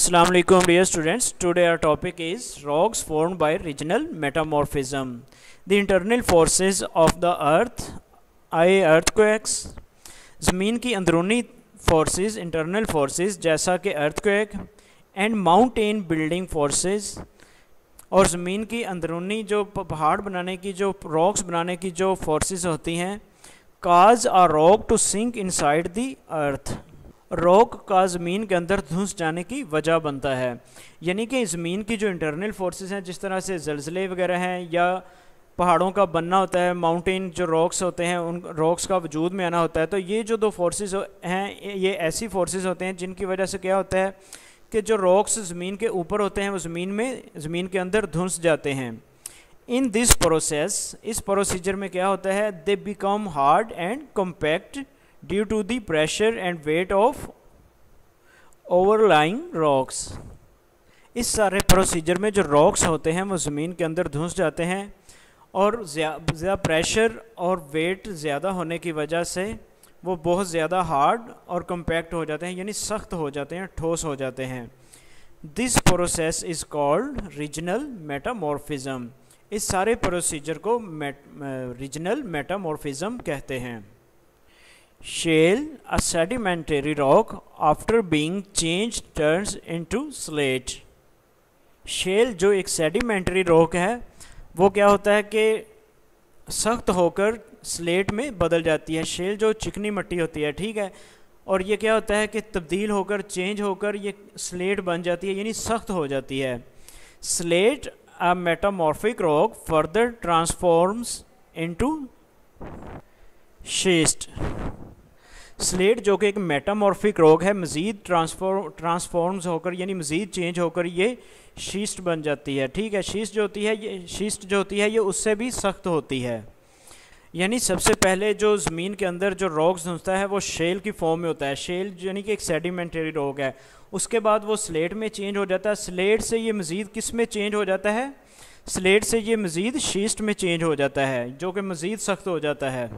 Assalamu alaikum dear students. Today our topic is rocks formed by regional metamorphism. The internal forces of the earth, i.e. earthquakes. ज़मीन की अंदरूनी forces, internal forces जैसा कि earthquake and mountain building forces, और ज़मीन की अंदरूनी जो पहाड़ बनाने की जो rocks बनाने की जो forces होती हैं, cause a rock to sink inside the earth. Rock का ज़मीन के अंदर धंस जाने की वजह बनता है। यानी कि ज़मीन की जो इंटरनल फोर्सेस हैं, जिस तरह से ज़लज़ले वगैरह हैं या पहाड़ों का बनना होता है, माउंटेन जो रॉक्स होते हैं उन रॉक्स का वजूद में आना होता है, तो ये जो दो फोर्सेस हैं ये ऐसी फोर्सेस होते हैं जिनकी वजह से क्या होता है कि जो रॉक्स ज़मीन के ऊपर होते हैं वो ज़मीन के अंदर धंस जाते हैं। इन दिस प्रोसेस, इस प्रोसीजर में क्या होता है, they become hard and compact due to the pressure and weight of overlying rocks. इस सारे प्रोसीजर में जो रॉक्स होते हैं वो ज़मीन के अंदर धंस जाते हैं और ज़्यादा प्रेशर और वेट ज़्यादा होने की वजह से वो बहुत ज़्यादा हार्ड और कॉम्पैक्ट हो जाते हैं, यानी सख्त हो जाते हैं, ठोस हो जाते हैं। This process is called regional metamorphism. इस सारे प्रोसीजर को रीजनल मेटामॉर्फिज्म कहते हैं। Shale, a sedimentary rock, after being changed turns into slate. Shale जो एक sedimentary rock है वो क्या होता है कि सख्त होकर स्लेट में बदल जाती है। शेल जो चिकनी मिट्टी होती है, ठीक है, और ये क्या होता है कि तब्दील होकर चेंज होकर ये स्लेट बन जाती है, यानी सख्त हो जाती है। Slate a metamorphic rock further transforms into schist. Slate जो कि एक मेटामॉर्फिक रॉक है, मज़ीद ट्रांसफॉर्म्स होकर यानी मज़ीद चेंज होकर ये शीस्ट बन जाती है, ठीक है। शीस्ट जो होती है ये उससे भी सख्त होती है। यानी सबसे पहले जो ज़मीन के अंदर जो रॉक्स धंसता है वो शेल की फॉर्म में होता है। शेल यानी कि एक सेडिमेंटरी रॉक है, उसके बाद वो स्लेट में चेंज हो जाता है। स्लेट से ये मज़ीद किस में चेंज हो जाता है, स्लेट से ये मज़ीद शीस्ट में चेंज हो जाता है, जो कि मज़ीद सख्त हो जाता है।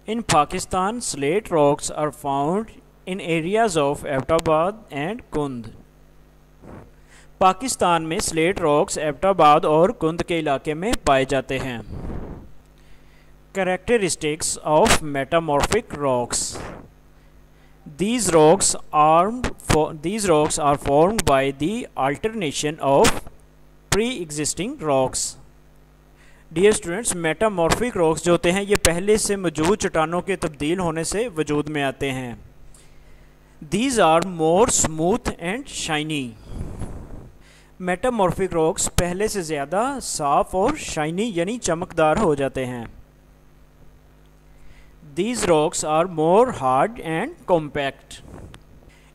In Pakistan, slate rocks are found in areas of Abbottabad and Kund. Pakistan में स्लेट रॉक्स एबटाबाद और कुंद के इलाके में पाए जाते हैं। Characteristics of metamorphic rocks. These rocks are formed by the alternation of pre-existing rocks. Dear students, metamorphic rocks जो होते हैं ये पहले से मौजूद चट्टानों के तब्दील होने से वजूद में आते हैं। These are more smooth and shiny. Metamorphic rocks पहले से ज़्यादा साफ और शाइनी यानी चमकदार हो जाते हैं। These rocks are more hard and compact.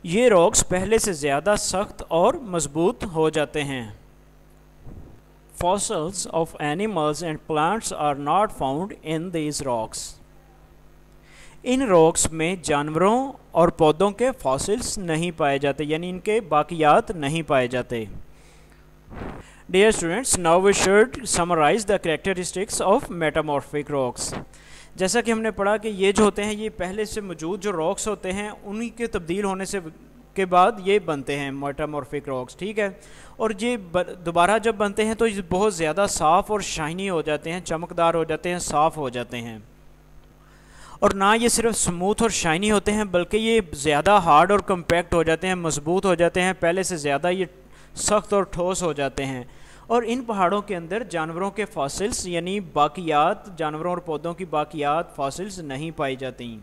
ये रॉक्स पहले से ज़्यादा सख्त और मजबूत हो जाते हैं। Fossils of animals and plants are not found in these rocks. In rocks में जानवरों और पौधों के फॉसिल्स नहीं पाए जाते, यानी इनके बाकियात नहीं पाए जाते। Dear students, now we should summarize the characteristics of metamorphic rocks. जैसा कि हमने पढ़ा कि ये जो होते हैं ये पहले से मौजूद जो रॉक्स होते हैं उन्हीं के तब्दील होने से के बाद ये बनते हैं मेटामॉर्फिक रॉक्स, ठीक है। और ये दोबारा जब बनते हैं तो ये बहुत ज़्यादा साफ़ और शाइनी हो जाते हैं, चमकदार हो जाते हैं, साफ़ हो जाते हैं। और ना ये सिर्फ स्मूथ और शाइनी होते हैं बल्कि ये ज़्यादा हार्ड और कम्पैक्ट हो जाते हैं, मजबूत हो जाते हैं, पहले से ज़्यादा ये सख्त और ठोस हो जाते हैं। और इन पहाड़ों के अंदर जानवरों के फॉसिल्स यानी बाकियात, जानवरों और पौधों की बाकियात फॉसिल्स नहीं पाई जाती।